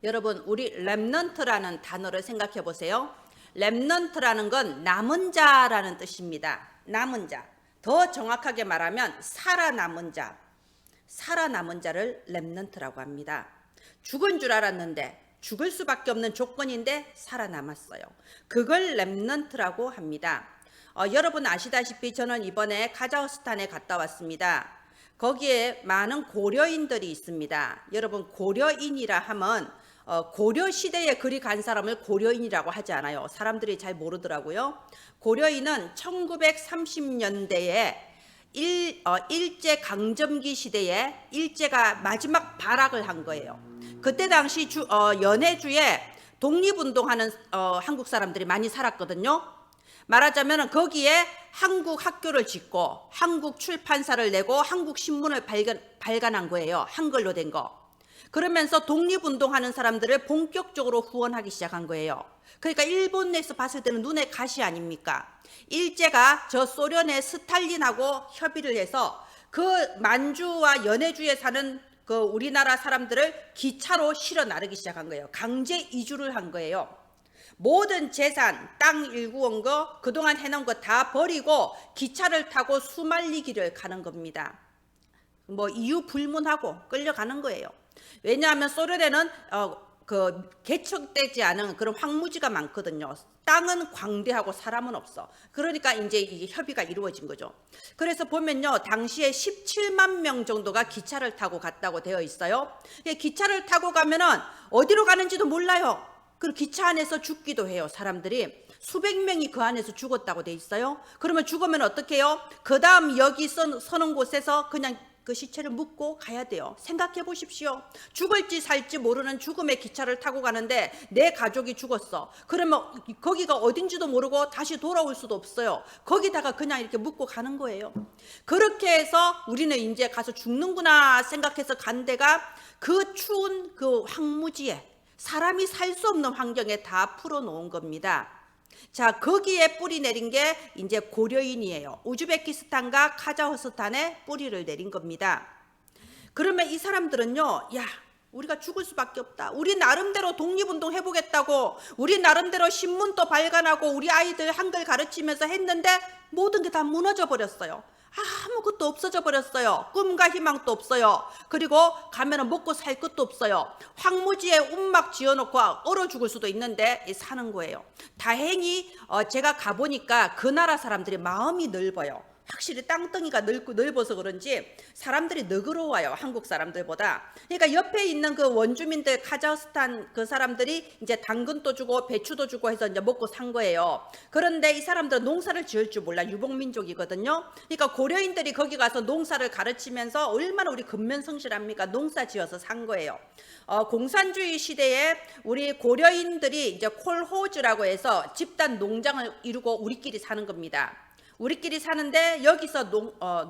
여러분, 우리 렘넌트라는 단어를 생각해 보세요. 렘넌트라는 건 남은 자라는 뜻입니다. 남은 자. 더 정확하게 말하면 살아남은 자. 살아남은 자를 렘넌트라고 합니다. 죽은 줄 알았는데 죽을 수밖에 없는 조건인데 살아남았어요. 그걸 렘넌트라고 합니다. 여러분 아시다시피 저는 이번에 카자흐스탄에 갔다 왔습니다. 거기에 많은 고려인들이 있습니다. 여러분 고려인이라 하면 고려 시대에 그리 간 사람을 고려인이라고 하지 않아요. 사람들이 잘 모르더라고요. 고려인은 1930년대에 일제 강점기 시대에 일제가 마지막 발악을 한 거예요. 그때 당시 연해주에 독립운동하는 한국 사람들이 많이 살았거든요. 말하자면 거기에 한국 학교를 짓고 한국 출판사를 내고 한국 신문을 발간한 거예요. 한글로 된 거. 그러면서 독립운동하는 사람들을 본격적으로 후원하기 시작한 거예요. 그러니까 일본 내에서 봤을 때는 눈의 가시 아닙니까? 일제가 저 소련의 스탈린하고 협의를 해서 그 만주와 연해주에 사는 그 우리나라 사람들을 기차로 실어 나르기 시작한 거예요. 강제 이주를 한 거예요. 모든 재산, 땅 일구온 거, 그동안 해놓은 거 다 버리고 기차를 타고 수말리기를 가는 겁니다. 뭐 이유 불문하고 끌려가는 거예요. 왜냐하면 소련에는 그 개척되지 않은 그런 황무지가 많거든요. 땅은 광대하고 사람은 없어. 그러니까 이제 이게 협의가 이루어진 거죠. 그래서 보면요, 당시에 17만 명 정도가 기차를 타고 갔다고 되어 있어요. 기차를 타고 가면은 어디로 가는지도 몰라요. 그리고 기차 안에서 죽기도 해요. 사람들이 수백 명이 그 안에서 죽었다고 돼 있어요. 그러면 죽으면 어떻게 해요? 그 다음 여기 서는 곳에서 그냥 그 시체를 묻고 가야 돼요. 생각해 보십시오. 죽을지 살지 모르는 죽음의 기차를 타고 가는데 내 가족이 죽었어. 그러면 거기가 어딘지도 모르고 다시 돌아올 수도 없어요. 거기다가 그냥 이렇게 묻고 가는 거예요. 그렇게 해서 우리는 이제 가서 죽는구나 생각해서 간 데가 그 추운 그 황무지에 사람이 살 수 없는 환경에 다 풀어놓은 겁니다. 자, 거기에 뿌리 내린 게 이제 고려인이에요. 우즈베키스탄과 카자흐스탄에 뿌리를 내린 겁니다. 그러면 이 사람들은요, 야, 우리가 죽을 수밖에 없다. 우리 나름대로 독립운동 해보겠다고, 우리 나름대로 신문도 발간하고 우리 아이들 한글 가르치면서 했는데 모든 게 다 무너져 버렸어요. 아무것도 없어져 버렸어요. 꿈과 희망도 없어요. 그리고 가면은 먹고 살 것도 없어요. 황무지에 움막 지어놓고 얼어 죽을 수도 있는데 사는 거예요. 다행히 제가 가보니까 그 나라 사람들이 마음이 넓어요. 확실히 땅덩이가 넓어서 그런지 사람들이 너그러워요. 한국 사람들보다. 그러니까 옆에 있는 그 원주민들 카자흐스탄 그 사람들이 이제 당근도 주고 배추도 주고 해서 이제 먹고 산 거예요. 그런데 이 사람들은 농사를 지을 줄 몰라. 유목민족이거든요. 그러니까 고려인들이 거기 가서 농사를 가르치면서 얼마나 우리 근면성실합니까? 농사 지어서 산 거예요. 공산주의 시대에 우리 고려인들이 이제 콜호즈라고 해서 집단 농장을 이루고 우리끼리 사는 겁니다. 우리끼리 사는데 여기서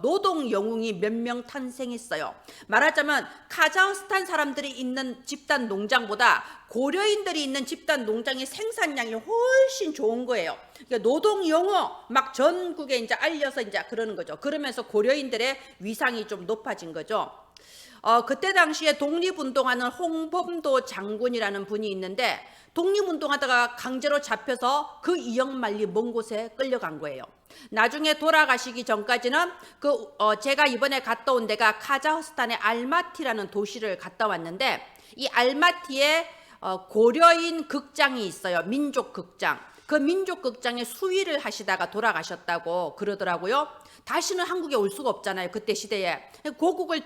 노동 영웅이 몇 명 탄생했어요. 말하자면 카자흐스탄 사람들이 있는 집단 농장보다 고려인들이 있는 집단 농장의 생산량이 훨씬 좋은 거예요. 그러니까 노동 영웅 막 전국에 이제 알려서 이제 그러는 거죠. 그러면서 고려인들의 위상이 좀 높아진 거죠. 그때 당시에 독립운동하는 홍범도 장군이라는 분이 있는데 독립운동하다가 강제로 잡혀서 그 이역만리 먼 곳에 끌려간 거예요. 나중에 돌아가시기 전까지는 제가 이번에 갔다 온 데가 카자흐스탄의 알마티라는 도시를 갔다 왔는데 이 알마티에 고려인 극장이 있어요. 민족 극장. 그 민족 극장에 수위를 하시다가 돌아가셨다고 그러더라고요. 다시는 한국에 올 수가 없잖아요. 그때 시대에. 고국을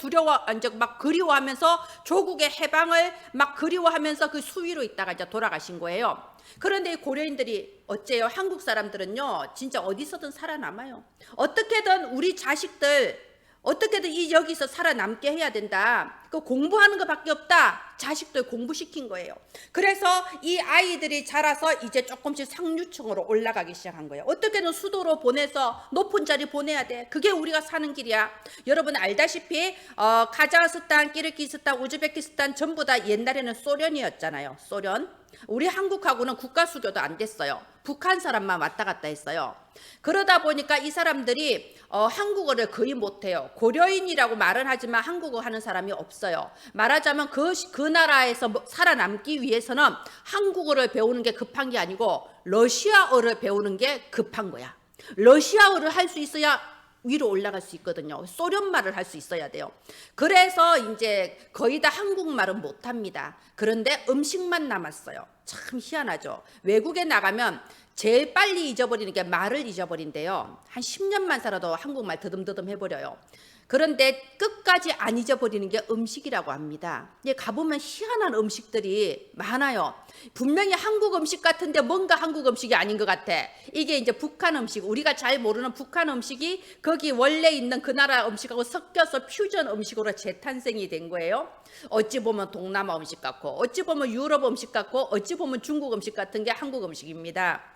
이제 막 그리워하면서 조국의 해방을 막 그리워하면서 그 수위로 있다가 이제 돌아가신 거예요. 그런데 이 고려인들이 어째요? 한국 사람들은요, 진짜 어디서든 살아남아요. 어떻게든 우리 자식들 어떻게든 여기서 살아남게 해야 된다. 그 공부하는 것밖에 없다. 자식들 공부시킨 거예요. 그래서 이 아이들이 자라서 이제 조금씩 상류층으로 올라가기 시작한 거예요. 어떻게든 수도로 보내서 높은 자리 보내야 돼. 그게 우리가 사는 길이야. 여러분 알다시피 카자흐스탄, 키르기스탄, 우즈베키스탄 전부 다 옛날에는 소련이었잖아요. 소련. 우리 한국하고는 국가 수교도 안 됐어요. 북한 사람만 왔다 갔다 했어요. 그러다 보니까 이 사람들이 한국어를 거의 못해요. 고려인이라고 말은 하지만 한국어 하는 사람이 없어요. 없어요. 말하자면 그 나라에서 살아남기 위해서는 한국어를 배우는 게 급한 게 아니고 러시아어를 배우는 게 급한 거야. 러시아어를 할 수 있어야 위로 올라갈 수 있거든요. 소련말을 할 수 있어야 돼요. 그래서 이제 거의 다 한국말은 못합니다. 그런데 음식만 남았어요. 참 희한하죠. 외국에 나가면 제일 빨리 잊어버리는 게 말을 잊어버린대요. 한 10년만 살아도 한국말 더듬더듬 해버려요. 그런데 끝까지 안 잊어버리는 게 음식이라고 합니다. 가보면 희한한 음식들이 많아요. 분명히 한국 음식 같은데 뭔가 한국 음식이 아닌 것 같아. 이게 이제 북한 음식, 우리가 잘 모르는 북한 음식이 거기 원래 있는 그 나라 음식하고 섞여서 퓨전 음식으로 재탄생이 된 거예요. 어찌 보면 동남아 음식 같고, 어찌 보면 유럽 음식 같고, 어찌 보면 중국 음식 같은 게 한국 음식입니다.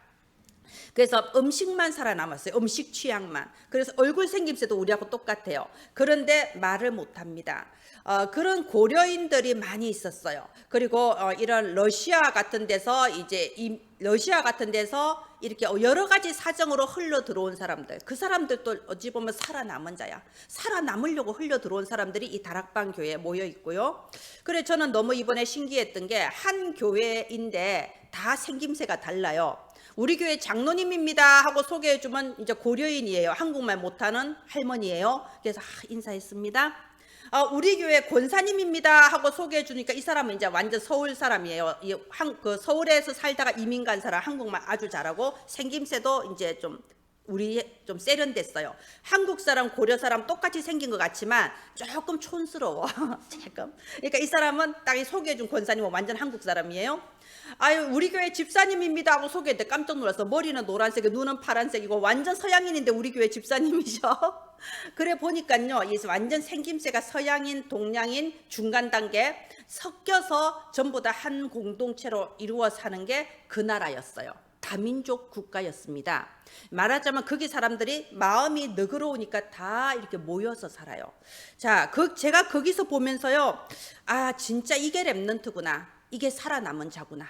그래서 음식만 살아남았어요. 음식 취향만. 그래서 얼굴 생김새도 우리하고 똑같아요. 그런데 말을 못합니다. 그런 고려인들이 많이 있었어요. 그리고 이런 러시아 같은 데서 러시아 같은 데서 이렇게 여러 가지 사정으로 흘러 들어온 사람들, 그 사람들도 어찌 보면 살아남은 자야. 살아남으려고 흘러 들어온 사람들이 이 다락방 교회에 모여 있고요. 그래 저는 너무 이번에 신기했던 게 한 교회인데 다 생김새가 달라요. 우리 교회 장로님입니다 하고 소개해주면 이제 고려인이에요. 한국말 못하는 할머니예요. 그래서 인사했습니다. 우리 교회 권사님입니다 하고 소개해주니까 이 사람은 이제 완전 서울 사람이에요. 서울에서 살다가 이민 간 사람, 한국말 아주 잘하고 생김새도 이제 좀 세련됐어요. 한국 사람, 고려 사람 똑같이 생긴 것 같지만 조금 촌스러워. 조금. 그러니까 이 사람은 딱 소개해준 권사님은 완전 한국 사람이에요. 우리 교회 집사님입니다 하고 소개했는데 깜짝 놀랐어. 머리는 노란색이고 눈은 파란색이고 완전 서양인인데 우리 교회 집사님이죠. 그래 보니까요, 이 완전 생김새가 서양인, 동양인 중간 단계 섞여서 전부 다 한 공동체로 이루어 사는 게 그 나라였어요. 다민족 국가였습니다. 말하자면 거기 사람들이 마음이 너그러우니까 다 이렇게 모여서 살아요. 자, 제가 거기서 보면서요, 진짜 이게 랩넌트구나. 이게 살아남은 자구나.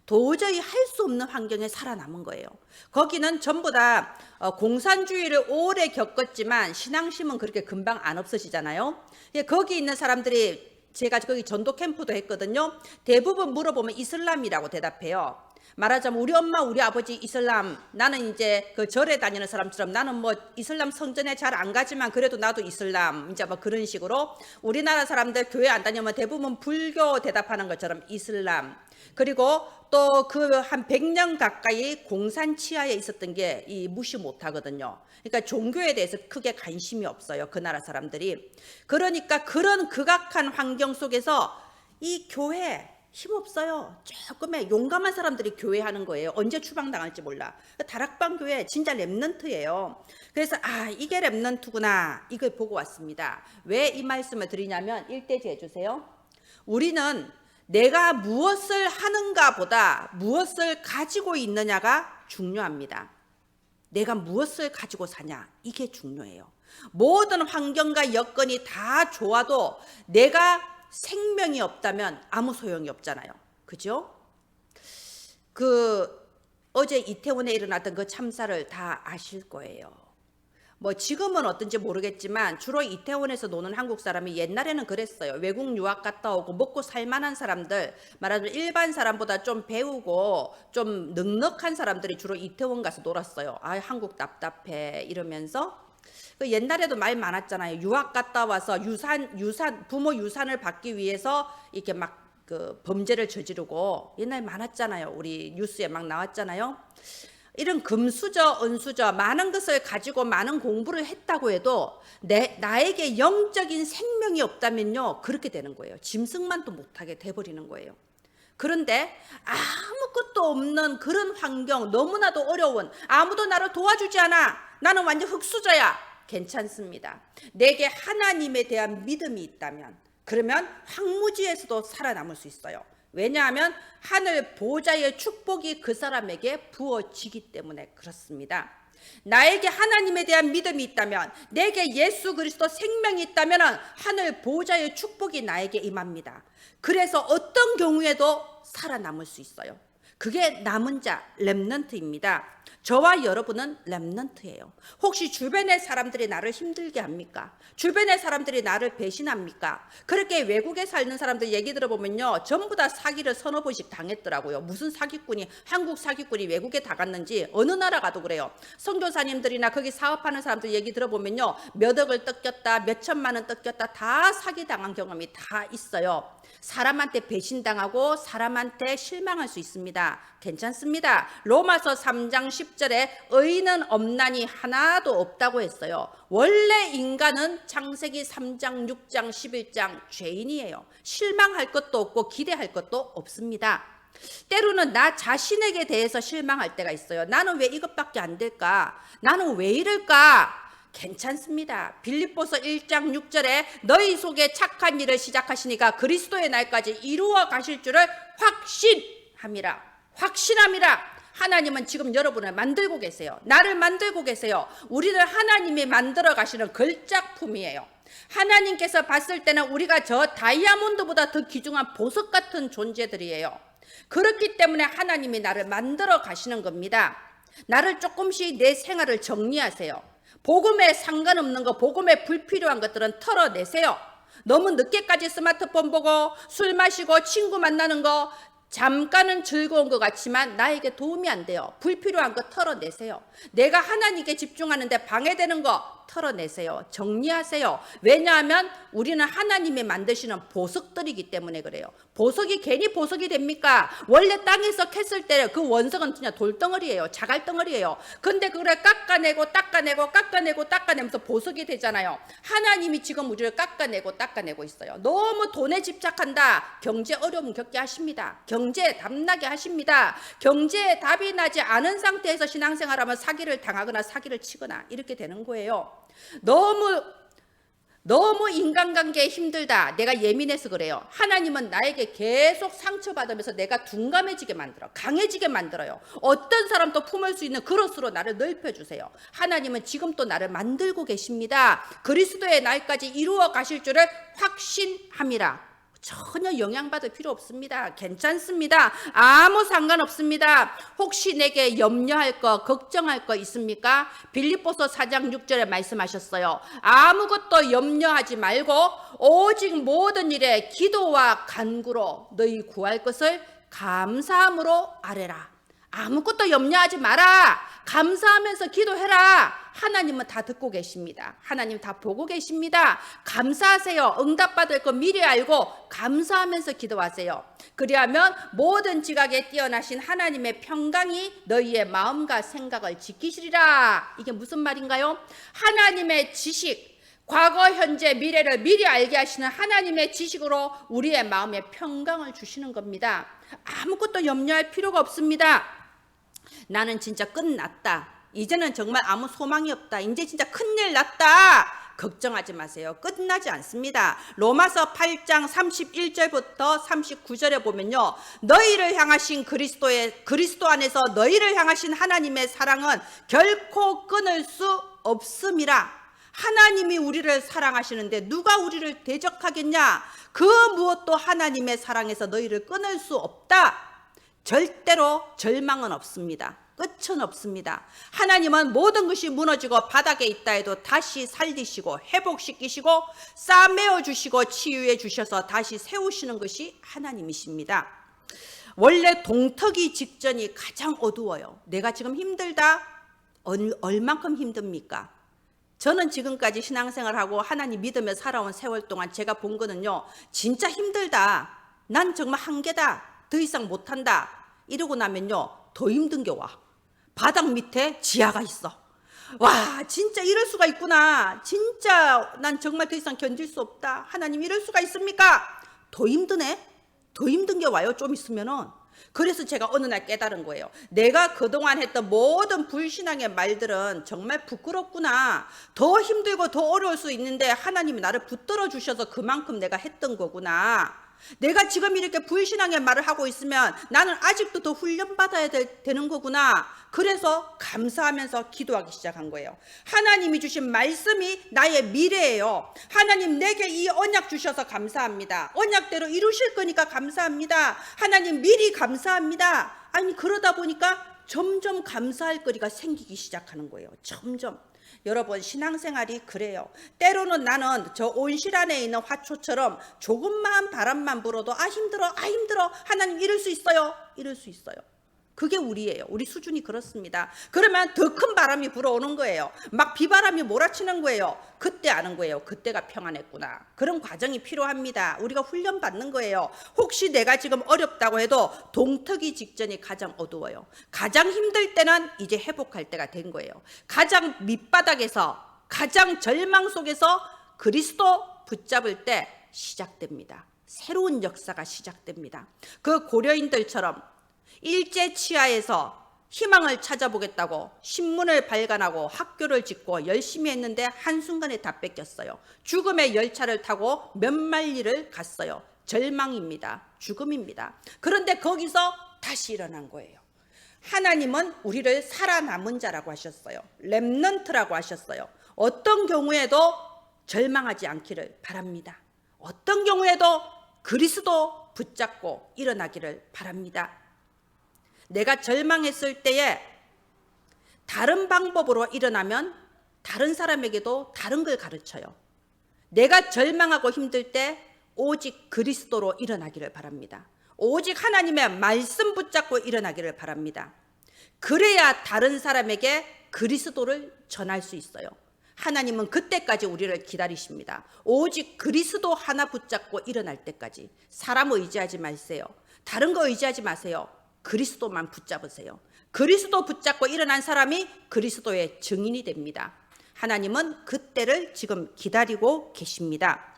도저히 할 수 없는 환경에 살아남은 거예요. 거기는 전부 다 공산주의를 오래 겪었지만 신앙심은 그렇게 금방 안 없어지잖아요. 거기 있는 사람들이, 제가 거기 전도 캠프도 했거든요. 대부분 물어보면 이슬람이라고 대답해요. 말하자면 우리 엄마 우리 아버지 이슬람, 나는 이제 그 절에 다니는 사람처럼 나는 뭐 이슬람 성전에 잘 안 가지만 그래도 나도 이슬람, 이제 뭐 그런 식으로 우리나라 사람들 교회 안 다니면 대부분 불교 대답하는 것처럼 이슬람. 그리고 또 그 한 100년 가까이 공산 치하에 있었던 게 무시 못 하거든요. 그러니까 종교에 대해서 크게 관심이 없어요, 그 나라 사람들이. 그러니까 그런 극악한 환경 속에서 이 교회 힘없어요. 조금의 용감한 사람들이 교회 하는 거예요. 언제 추방당할지 몰라. 다락방 교회 진짜 랩넌트예요. 그래서 이게 랩넌트구나, 이걸 보고 왔습니다. 왜 이 말씀을 드리냐면, 일대지 해주세요. 우리는 내가 무엇을 하는가 보다 무엇을 가지고 있느냐가 중요합니다. 내가 무엇을 가지고 사냐, 이게 중요해요. 모든 환경과 여건이 다 좋아도 내가 생명이 없다면 아무 소용이 없잖아요. 그죠? 어제 이태원에 일어났던 그 참사를 다 아실 거예요. 뭐 지금은 어떤지 모르겠지만 주로 이태원에서 노는 한국 사람이 옛날에는 그랬어요. 외국 유학 갔다 오고 먹고 살만한 사람들, 말하자면 일반 사람보다 좀 배우고 좀 넉넉한 사람들이 주로 이태원 가서 놀았어요. 한국 답답해 이러면서. 옛날에도 말 많았잖아요. 유학 갔다 와서 부모 유산을 받기 위해서 이렇게 막 범죄를 저지르고 옛날에 많았잖아요. 우리 뉴스에 막 나왔잖아요. 이런 금수저, 은수저 많은 것을 가지고 많은 공부를 했다고 해도 나에게 영적인 생명이 없다면요, 그렇게 되는 거예요. 짐승만도 못하게 돼버리는 거예요. 그런데 아무것도 없는 그런 환경, 너무나도 어려운, 아무도 나를 도와주지 않아, 나는 완전 흙수저야, 괜찮습니다. 내게 하나님에 대한 믿음이 있다면, 그러면 황무지에서도 살아남을 수 있어요. 왜냐하면 하늘 보좌의 축복이 그 사람에게 부어지기 때문에 그렇습니다. 나에게 하나님에 대한 믿음이 있다면, 내게 예수 그리스도 생명이 있다면 하늘 보좌의 축복이 나에게 임합니다. 그래서 어떤 경우에도 살아남을 수 있어요. 그게 남은 자, 렘넌트입니다. 저와 여러분은 렘넌트예요. 혹시 주변의 사람들이 나를 힘들게 합니까? 주변의 사람들이 나를 배신합니까? 그렇게 외국에 살는 사람들 얘기 들어보면요, 전부 다 사기를 서너 번씩 당했더라고요. 무슨 사기꾼이, 한국 사기꾼이 외국에 다 갔는지 어느 나라 가도 그래요. 선교사님들이나 거기 사업하는 사람들 얘기 들어보면요, 몇 억을 뜯겼다, 몇 천만 원 뜯겼다, 다 사기당한 경험이 다 있어요. 사람한테 배신당하고 사람한테 실망할 수 있습니다. 괜찮습니다. 로마서 3장 10절에 의인은 없나니 하나도 없다고 했어요. 원래 인간은 창세기 3장, 6장, 11장 죄인이에요. 실망할 것도 없고 기대할 것도 없습니다. 때로는 나 자신에게 대해서 실망할 때가 있어요. 나는 왜 이것밖에 안 될까? 나는 왜 이럴까? 괜찮습니다. 빌립보서 1장 6절에 너희 속에 착한 일을 시작하시니까 그리스도의 날까지 이루어 가실 줄을 확신함이라. 하나님은 지금 여러분을 만들고 계세요. 나를 만들고 계세요. 우리를 하나님이 만들어 가시는 걸작품이에요. 하나님께서 봤을 때는 우리가 저 다이아몬드보다 더 귀중한 보석 같은 존재들이에요. 그렇기 때문에 하나님이 나를 만들어 가시는 겁니다. 나를 조금씩 내 생활을 정리하세요. 복음에 상관없는 거, 복음에 불필요한 것들은 털어내세요. 너무 늦게까지 스마트폰 보고 술 마시고 친구 만나는 거 잠깐은 즐거운 것 같지만 나에게 도움이 안 돼요. 불필요한 거 털어내세요. 내가 하나님께 집중하는데 방해되는 거 털어내세요. 정리하세요. 왜냐하면 우리는 하나님이 만드시는 보석들이기 때문에 그래요. 보석이 괜히 보석이 됩니까? 원래 땅에서 캤을 때 그 원석은 그냥 돌덩어리예요. 자갈덩어리예요. 근데 그걸 깎아내고 닦아내면서 보석이 되잖아요. 하나님이 지금 우리를 깎아내고 있어요. 너무 돈에 집착한다. 경제 어려움 겪게 하십니다. 경제에 답나게 하십니다. 경제에 답이 나지 않은 상태에서 신앙생활하면 사기를 당하거나 사기를 치거나 이렇게 되는 거예요. 너무 인간관계에 힘들다. 내가 예민해서 그래요. 하나님은 나에게 계속 상처받으면서 내가 둔감해지게 만들어. 강해지게 만들어요. 어떤 사람도 품을 수 있는 그릇으로 나를 넓혀주세요. 하나님은 지금 또 나를 만들고 계십니다. 그리스도의 날까지 이루어 가실 줄을 확신함이라. 전혀 영향받을 필요 없습니다. 괜찮습니다. 아무 상관없습니다. 혹시 내게 염려할 거, 걱정할 거 있습니까? 빌립보서 4장 6절에 말씀하셨어요. 아무것도 염려하지 말고 오직 모든 일에 기도와 간구로 너희 구할 것을 감사함으로 아뢰라. 아무것도 염려하지 마라. 감사하면서 기도해라. 하나님은 다 듣고 계십니다. 하나님 다 보고 계십니다. 감사하세요. 응답받을 거 미리 알고 감사하면서 기도하세요. 그리하면 모든 지각에 뛰어나신 하나님의 평강이 너희의 마음과 생각을 지키시리라. 이게 무슨 말인가요? 하나님의 지식, 과거, 현재, 미래를 미리 알게 하시는 하나님의 지식으로 우리의 마음에 평강을 주시는 겁니다. 아무것도 염려할 필요가 없습니다. 나는 진짜 끝났다. 이제는 정말 아무 소망이 없다. 이제 진짜 큰일 났다. 걱정하지 마세요. 끝나지 않습니다. 로마서 8장 31절부터 39절에 보면요. 너희를 향하신 그리스도 안에서 너희를 향하신 하나님의 사랑은 결코 끊을 수 없음이라. 하나님이 우리를 사랑하시는데 누가 우리를 대적하겠냐? 그 무엇도 하나님의 사랑에서 너희를 끊을 수 없다. 절대로 절망은 없습니다. 끝은 없습니다. 하나님은 모든 것이 무너지고 바닥에 있다 해도 다시 살리시고 회복시키시고 싸매어 주시고 치유해 주셔서 다시 세우시는 것이 하나님이십니다. 원래 동터기 직전이 가장 어두워요. 내가 지금 힘들다? 얼만큼 힘듭니까? 저는 지금까지 신앙생활하고 하나님 믿으며 살아온 세월 동안 제가 본 거는요. 진짜 힘들다. 난 정말 한계다. 더 이상 못한다. 이러고 나면요. 더 힘든 게 와. 바닥 밑에 지하가 있어. 와, 진짜 이럴 수가 있구나. 진짜 난 정말 더 이상 견딜 수 없다. 하나님 이럴 수가 있습니까? 더 힘드네. 더 힘든 게 와요. 좀 있으면은. 그래서 제가 어느 날 깨달은 거예요. 내가 그동안 했던 모든 불신앙의 말들은 정말 부끄럽구나. 더 힘들고 더 어려울 수 있는데 하나님이 나를 붙들어 주셔서 그만큼 내가 했던 거구나. 내가 지금 이렇게 불신앙의 말을 하고 있으면 나는 아직도 더 훈련받아야 되는 거구나. 그래서 감사하면서 기도하기 시작한 거예요. 하나님이 주신 말씀이 나의 미래예요. 하나님 내게 이 언약 주셔서 감사합니다. 언약대로 이루실 거니까 감사합니다. 하나님 미리 감사합니다. 아니 그러다 보니까 점점 감사할 거리가 생기기 시작하는 거예요. 점점. 여러분 신앙생활이 그래요. 때로는 나는 저 온실 안에 있는 화초처럼 조금만 바람만 불어도 아 힘들어 하나님 이럴 수 있어요. 이럴 수 있어요. 그게 우리예요. 우리 수준이 그렇습니다. 그러면 더 큰 바람이 불어오는 거예요. 막 비바람이 몰아치는 거예요. 그때 아는 거예요. 그때가 평안했구나. 그런 과정이 필요합니다. 우리가 훈련 받는 거예요. 혹시 내가 지금 어렵다고 해도 동트기 직전이 가장 어두워요. 가장 힘들 때는 이제 회복할 때가 된 거예요. 가장 밑바닥에서 가장 절망 속에서 그리스도 붙잡을 때 시작됩니다. 새로운 역사가 시작됩니다. 그 고려인들처럼 일제 치하에서 희망을 찾아보겠다고 신문을 발간하고 학교를 짓고 열심히 했는데 한순간에 다 뺏겼어요. 죽음의 열차를 타고 몇 마일을 갔어요. 절망입니다. 죽음입니다. 그런데 거기서 다시 일어난 거예요. 하나님은 우리를 살아남은 자라고 하셨어요. 렘넌트라고 하셨어요. 어떤 경우에도 절망하지 않기를 바랍니다. 어떤 경우에도 그리스도 붙잡고 일어나기를 바랍니다. 내가 절망했을 때에 다른 방법으로 일어나면 다른 사람에게도 다른 걸 가르쳐요. 내가 절망하고 힘들 때 오직 그리스도로 일어나기를 바랍니다. 오직 하나님의 말씀 붙잡고 일어나기를 바랍니다. 그래야 다른 사람에게 그리스도를 전할 수 있어요. 하나님은 그때까지 우리를 기다리십니다. 오직 그리스도 하나 붙잡고 일어날 때까지. 사람 의지하지 마세요. 다른 거 의지하지 마세요. 그리스도만 붙잡으세요. 그리스도 붙잡고 일어난 사람이 그리스도의 증인이 됩니다. 하나님은 그때를 지금 기다리고 계십니다.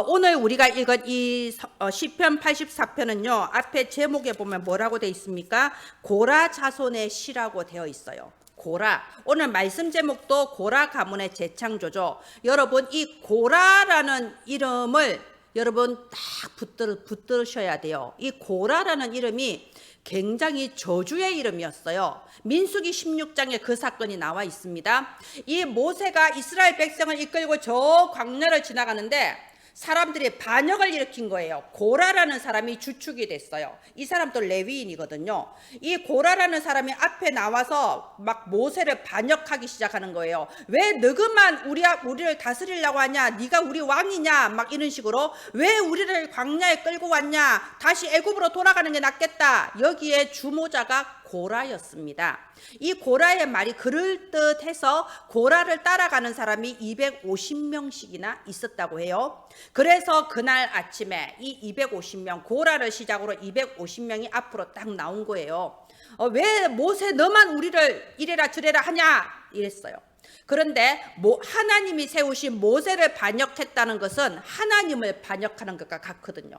오늘 우리가 읽은 이 시편 84편은요. 앞에 제목에 보면 뭐라고 되어 있습니까? 고라 자손의 시라고 되어 있어요. 고라. 오늘 말씀 제목도 고라 가문의 재창조죠. 여러분 이 고라라는 이름을 여러분 딱 붙들으셔야 돼요. 이 고라라는 이름이 굉장히 저주의 이름이었어요. 민수기 16장에 그 사건이 나와 있습니다. 이 모세가 이스라엘 백성을 이끌고 저 광야를 지나가는데 사람들이 반역을 일으킨 거예요. 고라라는 사람이 주축이 됐어요. 이 사람도 레위인이거든요. 이 고라라는 사람이 앞에 나와서 막 모세를 반역하기 시작하는 거예요. 왜 너그만 우리를 다스리려고 하냐? 네가 우리 왕이냐? 막 이런 식으로 왜 우리를 광야에 끌고 왔냐? 다시 애굽으로 돌아가는 게 낫겠다. 여기에 주모자가 고라였습니다. 이 고라의 말이 그럴듯해서 고라를 따라가는 사람이 250명씩이나 있었다고 해요. 그래서 그날 아침에 이 250명, 고라를 시작으로 250명이 앞으로 딱 나온 거예요. 왜 모세 너만 우리를 이래라 저래라 하냐? 이랬어요. 그런데 하나님이 세우신 모세를 반역했다는 것은 하나님을 반역하는 것과 같거든요.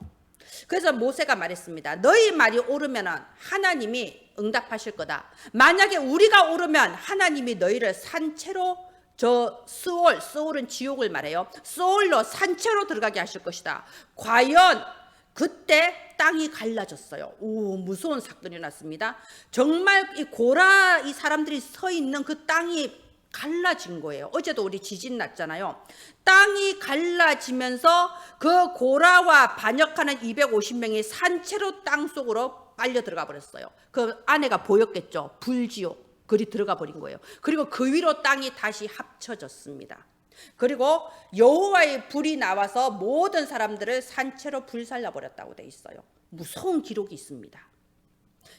그래서 모세가 말했습니다. 너희 말이 옳으면 하나님이 응답하실 거다. 만약에 우리가 옳으면 하나님이 너희를 산채로 저 스올은 지옥을 말해요. 스올로 산채로 들어가게 하실 것이다. 과연 그때 땅이 갈라졌어요. 오, 무서운 사건이 났습니다. 정말 이 고라 이 사람들이 서 있는 그 땅이 갈라진 거예요. 어제도 우리 지진 났잖아요. 땅이 갈라지면서 그 고라와 반역하는 250명이 산채로 땅 속으로 빨려 들어가 버렸어요. 그 안에가 보였겠죠. 불지옥. 그리 들어가 버린 거예요. 그리고 그 위로 땅이 다시 합쳐졌습니다. 그리고 여호와의 불이 나와서 모든 사람들을 산채로 불살라 버렸다고 돼 있어요. 무서운 기록이 있습니다.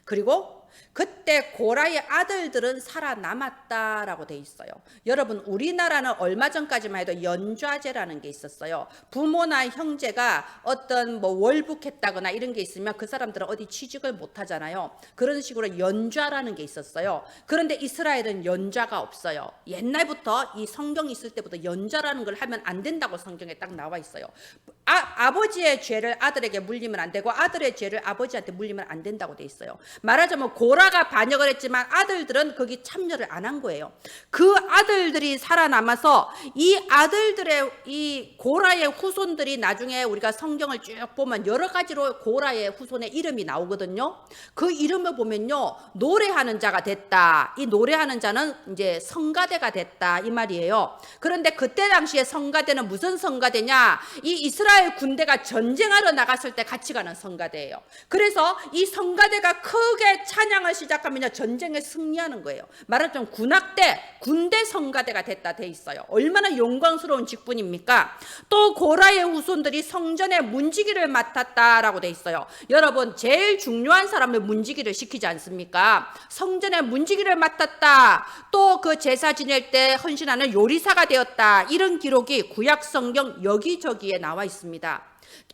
그리고 그때 고라의 아들들은 살아남았다라고 돼 있어요. 여러분 우리나라는 얼마 전까지만 해도 연좌제라는 게 있었어요. 부모나 형제가 어떤 월북했다거나 이런 게 있으면 그 사람들은 어디 취직을 못 하잖아요. 그런 식으로 연좌라는 게 있었어요. 그런데 이스라엘은 연좌가 없어요. 옛날부터 이 성경이 있을 때부터 연좌라는 걸 하면 안 된다고 성경에 딱 나와 있어요. 아버지의 죄를 아들에게 물리면 안 되고 아들의 죄를 아버지한테 물리면 안 된다고 돼 있어요. 말하자면 고라가 반역을 했지만 아들들은 거기 참여를 안 한 거예요. 그 아들들이 살아남아서 이 아들들의 이 고라의 후손들이 나중에 우리가 성경을 쭉 보면 여러 가지로 고라의 후손의 이름이 나오거든요. 그 이름을 보면요, 노래하는 자가 됐다. 이 노래하는 자는 이제 성가대가 됐다 이 말이에요. 그런데 그때 당시에 성가대는 무슨 성가대냐? 이 이스라엘 군대가 전쟁하러 나갔을 때 같이 가는 성가대예요. 그래서 이 성가대가 크게 찬양을 시작하면 전쟁에 승리하는 거예요. 말하자면 군악대, 군대 성가대가 됐다 돼 있어요. 얼마나 영광스러운 직분입니까? 또 고라의 후손들이 성전의 문지기를 맡았다라고 돼 있어요. 여러분, 제일 중요한 사람을 문지기를 시키지 않습니까? 성전의 문지기를 맡았다. 또 그 제사 지낼 때 헌신하는 요리사가 되었다. 이런 기록이 구약 성경 여기저기에 나와 있습니다.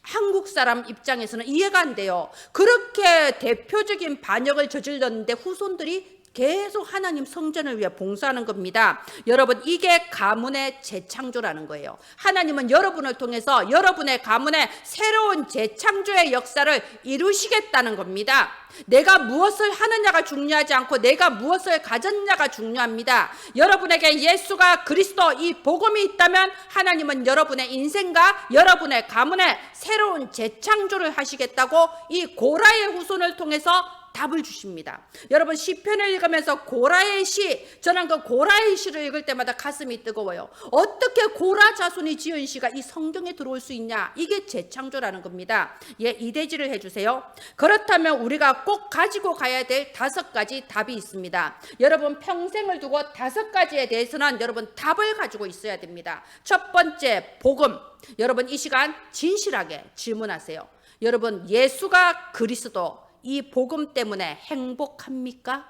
한국 사람 입장에서는 이해가 안 돼요. 그렇게 대표적인 반역을 저질렀는데 후손들이 계속 하나님 성전을 위해 봉사하는 겁니다. 여러분, 이게 가문의 재창조라는 거예요. 하나님은 여러분을 통해서 여러분의 가문의 새로운 재창조의 역사를 이루시겠다는 겁니다. 내가 무엇을 하느냐가 중요하지 않고 내가 무엇을 가졌냐가 중요합니다. 여러분에게 예수가 그리스도 이 복음이 있다면 하나님은 여러분의 인생과 여러분의 가문의 새로운 재창조를 하시겠다고 이 고라의 후손을 통해서 답을 주십니다. 여러분, 시편을 읽으면서 고라의 시, 저는 그 고라의 시를 읽을 때마다 가슴이 뜨거워요. 어떻게 고라 자손이 지은 시가 이 성경에 들어올 수 있냐? 이게 재창조라는 겁니다. 예, 이대지를 해주세요. 그렇다면 우리가 꼭 가지고 가야 될 5가지 답이 있습니다. 여러분, 평생을 두고 5가지에 대해서는 여러분 답을 가지고 있어야 됩니다. 첫 번째, 복음. 여러분, 이 시간 진실하게 질문하세요. 여러분, 예수가 그리스도, 이 복음 때문에 행복합니까?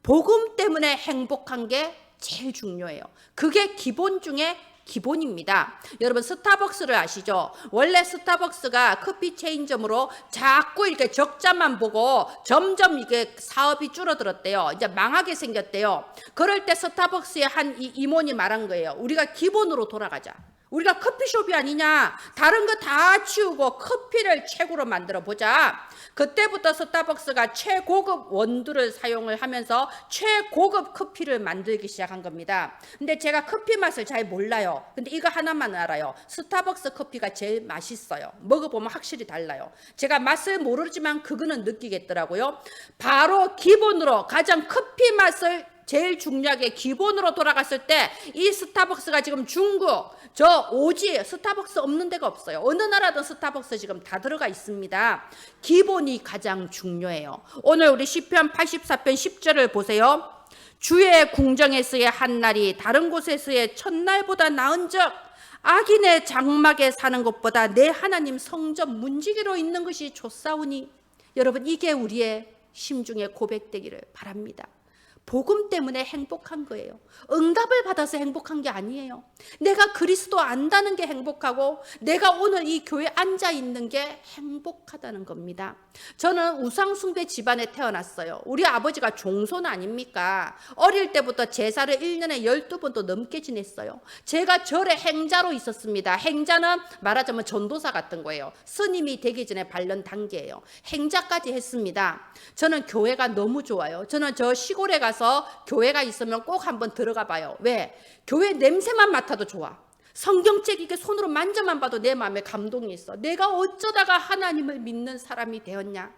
복음 때문에 행복한 게 제일 중요해요. 그게 기본 중에 기본입니다. 여러분, 스타벅스를 아시죠? 원래 스타벅스가 커피 체인점으로 자꾸 이렇게 적자만 보고 점점 이게 사업이 줄어들었대요. 이제 망하게 생겼대요. 그럴 때 스타벅스의 한 이모니 말한 거예요. 우리가 기본으로 돌아가자. 우리가 커피숍이 아니냐. 다른 거 다 치우고 커피를 최고로 만들어 보자. 그때부터 스타벅스가 최고급 원두를 사용을 하면서 최고급 커피를 만들기 시작한 겁니다. 근데 제가 커피 맛을 잘 몰라요. 근데 이거 하나만 알아요. 스타벅스 커피가 제일 맛있어요. 먹어보면 확실히 달라요. 제가 맛을 모르지만 그거는 느끼겠더라고요. 바로 기본으로 가장 커피 맛을 제일 중요하게 기본으로 돌아갔을 때 이 스타벅스가 지금 중국, 저 오지 스타벅스 없는 데가 없어요. 어느 나라든 스타벅스 지금 다 들어가 있습니다. 기본이 가장 중요해요. 오늘 우리 시편 84편 10절을 보세요. 주의 궁정에서의 한 날이 다른 곳에서의 첫날보다 나은즉 악인의 장막에 사는 것보다 내 하나님 성전 문지기로 있는 것이 좋사오니. 여러분, 이게 우리의 심중에 고백되기를 바랍니다. 복음 때문에 행복한 거예요. 응답을 받아서 행복한 게 아니에요. 내가 그리스도 안다는 게 행복하고 내가 오늘 이 교회에 앉아 있는 게 행복하다는 겁니다. 저는 우상숭배 집안에 태어났어요. 우리 아버지가 종손 아닙니까? 어릴 때부터 제사를 1년에 12번도 넘게 지냈어요. 제가 절에 행자로 있었습니다. 행자는 말하자면 전도사 같은 거예요. 스님이 되기 전에 발련 단계예요. 행자까지 했습니다. 저는 교회가 너무 좋아요. 저는 저 시골에 가서 교회가 있으면 꼭 한번 들어가 봐요. 왜? 교회 냄새만 맡아도 좋아. 성경책 이게 손으로 만져만 봐도 내 마음에 감동이 있어. 내가 어쩌다가 하나님을 믿는 사람이 되었냐?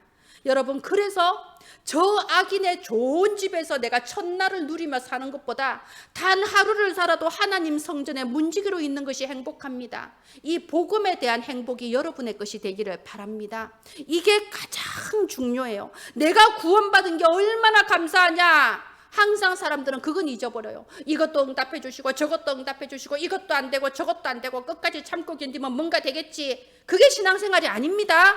여러분, 그래서 저 악인의 좋은 집에서 내가 첫날을 누리며 사는 것보다 단 하루를 살아도 하나님 성전에 문지기로 있는 것이 행복합니다. 이 복음에 대한 행복이 여러분의 것이 되기를 바랍니다. 이게 가장 중요해요. 내가 구원받은 게 얼마나 감사하냐. 항상 사람들은 그건 잊어버려요. 이것도 응답해 주시고 저것도 응답해 주시고 이것도 안 되고 저것도 안 되고 끝까지 참고 견디면 뭔가 되겠지. 그게 신앙생활이 아닙니다.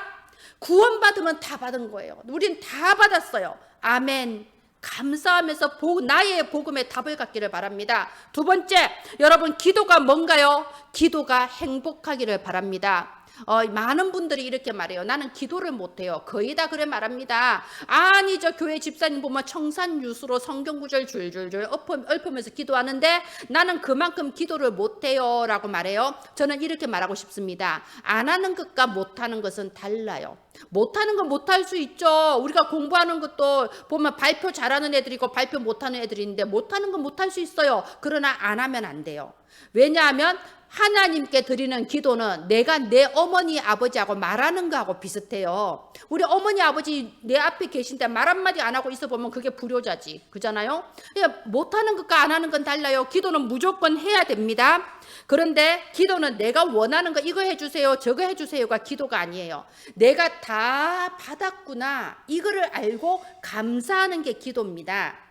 구원받으면 다 받은 거예요. 우린 다 받았어요. 아멘. 감사하면서 나의 복음에 답을 갖기를 바랍니다. 두 번째, 여러분, 기도가 뭔가요? 기도가 행복하기를 바랍니다. 많은 분들이 이렇게 말해요. 나는 기도를 못해요. 거의 다 그래 말합니다. 아니 저 교회 집사님 보면 청산유수로 성경구절 줄줄줄 읊으면서 기도하는데 나는 그만큼 기도를 못해요 라고 말해요. 저는 이렇게 말하고 싶습니다. 안 하는 것과 못하는 것은 달라요. 못하는 건 못할 수 있죠. 우리가 공부하는 것도 보면 발표 잘하는 애들이 있고 발표 못하는 애들이 있는데 못하는 건 못할 수 있어요. 그러나 안 하면 안 돼요. 왜냐하면 하나님께 드리는 기도는 내가 내 어머니 아버지하고 말하는 거하고 비슷해요. 우리 어머니 아버지 내 앞에 계신데 말 한마디 안 하고 있어 보면 그게 불효자지. 그잖아요. 그러니까 못하는 것과 안 하는 건 달라요. 기도는 무조건 해야 됩니다. 그런데 기도는 내가 원하는 거 이거 해주세요 저거 해주세요가 기도가 아니에요. 내가 다 받았구나 이거를 알고 감사하는 게 기도입니다.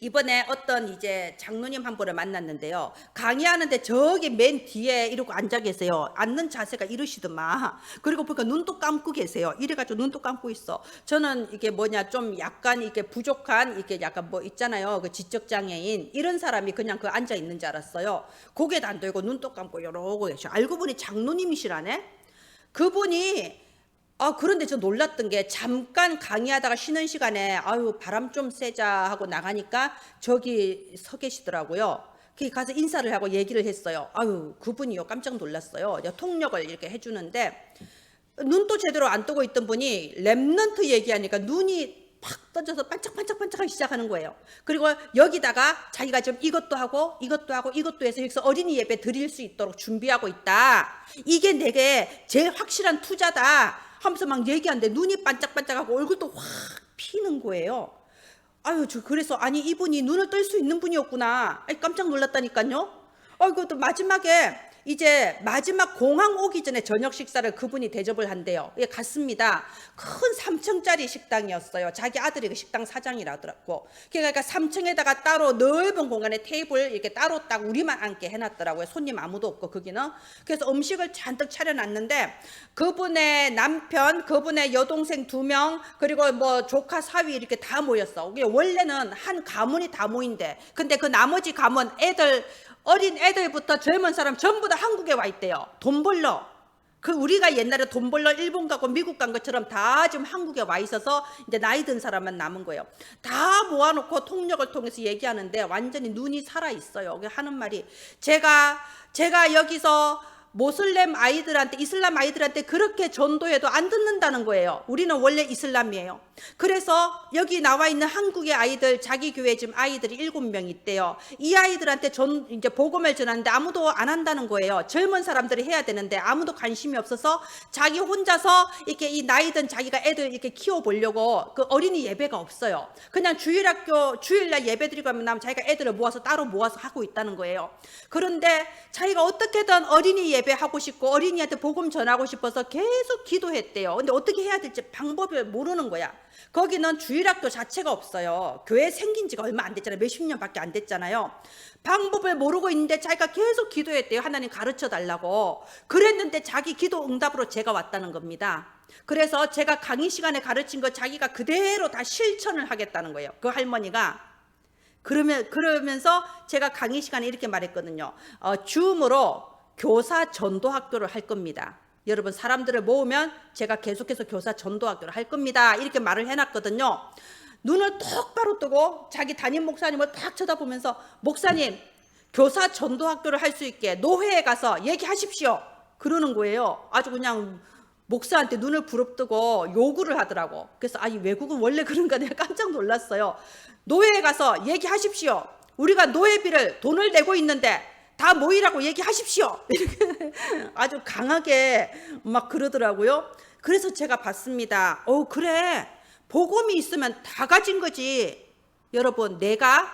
이번에 어떤 이제 장로님 한 분을 만났는데요. 강의하는데 저기 맨 뒤에 이러고 앉아 계세요. 앉는 자세가 이러시더만. 그리고 보니까 눈도 감고 계세요. 이래가지고 눈도 감고 있어. 저는 이게 뭐냐 좀 약간 이게 부족한 이게 약간 뭐 있잖아요. 그 지적 장애인 이런 사람이 그냥 그 앉아 있는 줄 알았어요. 고개도 안 들고 눈도 감고 이러고 계셔. 알고 보니 장로님이시라네. 그분이 그런데 저 놀랐던 게 잠깐 강의하다가 쉬는 시간에 아유 바람 좀 쐬자 하고 나가니까 저기 서 계시더라고요. 그 가서 인사를 하고 얘기를 했어요. 아유 그분이요 깜짝 놀랐어요. 통역을 이렇게 해주는데 눈도 제대로 안 뜨고 있던 분이 랩넌트 얘기하니까 눈이 팍 던져서 반짝반짝반짝하기 시작하는 거예요. 그리고 여기다가 자기가 좀 이것도 하고 이것도 해서 여기서 어린이 예배 드릴 수 있도록 준비하고 있다. 이게 내게 제일 확실한 투자다 하면서 막 얘기하는데 눈이 반짝반짝하고 얼굴도 확 피는 거예요. 아유 저 그래서 아니 이분이 눈을 뜰 수 있는 분이었구나. 깜짝 놀랐다니까요. 또 마지막에 이제 마지막 공항 오기 전에 저녁 식사를 그분이 대접을 한대요. 예, 갔습니다. 큰 3층짜리 식당이었어요. 자기 아들이 그 식당 사장이라더라고. 그러니까 3층에다가 따로 넓은 공간에 테이블 이렇게 따로 딱 우리만 앉게 해놨더라고요. 손님 아무도 없고 거기는. 그래서 음식을 잔뜩 차려놨는데 그분의 남편, 그분의 여동생 2명 그리고 뭐 조카 사위 이렇게 다 모였어. 원래는 한 가문이 다 모인대. 근데 그 나머지 가문 어린 애들부터 젊은 사람 전부 다 한국에 와 있대요. 돈 벌러. 그 우리가 옛날에 돈 벌러 일본 가고 미국 간 것처럼 다 지금 한국에 와 있어서 이제 나이 든 사람만 남은 거예요. 다 모아놓고 통역을 통해서 얘기하는데 완전히 눈이 살아 있어요. 하는 말이 제가 여기서 모슬렘 아이들한테 이슬람 아이들한테 그렇게 전도해도 안 듣는다는 거예요. 우리는 원래 이슬람이에요. 그래서 여기 나와 있는 한국의 아이들 자기 교회 지금 아이들이 7명 있대요. 이 아이들한테 이제 복음을 전하는데 아무도 안 한다는 거예요. 젊은 사람들이 해야 되는데 아무도 관심이 없어서 자기 혼자서 이렇게 이 나이 든 자기가 애들 이렇게 키워보려고 그 어린이 예배가 없어요. 그냥 주일날 예배 드리고 하면 자기가 애들을 모아서 따로 모아서 하고 있다는 거예요. 그런데 자기가 어떻게든 어린이 예배 하고 싶고 어린이한테 복음 전하고 싶어서 계속 기도했대요. 근데 어떻게 해야 될지 방법을 모르는 거야. 거기는 주일학교 자체가 없어요. 교회 생긴 지가 얼마 안 됐잖아요. 몇십 년밖에 안 됐잖아요. 방법을 모르고 있는데 자기가 계속 기도했대요. 하나님 가르쳐 달라고. 그랬는데 자기 기도 응답으로 제가 왔다는 겁니다. 그래서 제가 강의 시간에 가르친 거 자기가 그대로 다 실천을 하겠다는 거예요. 그 할머니가. 그러면서 제가 강의 시간에 이렇게 말했거든요. 줌으로 교사 전도학교를 할 겁니다. 여러분 사람들을 모으면 제가 계속해서 교사 전도학교를 할 겁니다. 이렇게 말을 해놨거든요. 눈을 똑바로 뜨고 자기 담임 목사님을 딱 쳐다보면서 목사님 교사 전도학교를 할 수 있게 노회에 가서 얘기하십시오. 그러는 거예요. 아주 그냥 목사한테 눈을 부릅뜨고 요구를 하더라고. 그래서 이 외국은 원래 그런가 내가 깜짝 놀랐어요. 노회에 가서 얘기하십시오. 우리가 노회비를 돈을 내고 있는데 다 모이라고 얘기하십시오. 이렇게 아주 강하게 막 그러더라고요. 그래서 제가 봤습니다. 그래. 복음이 있으면 다 가진 거지. 여러분, 내가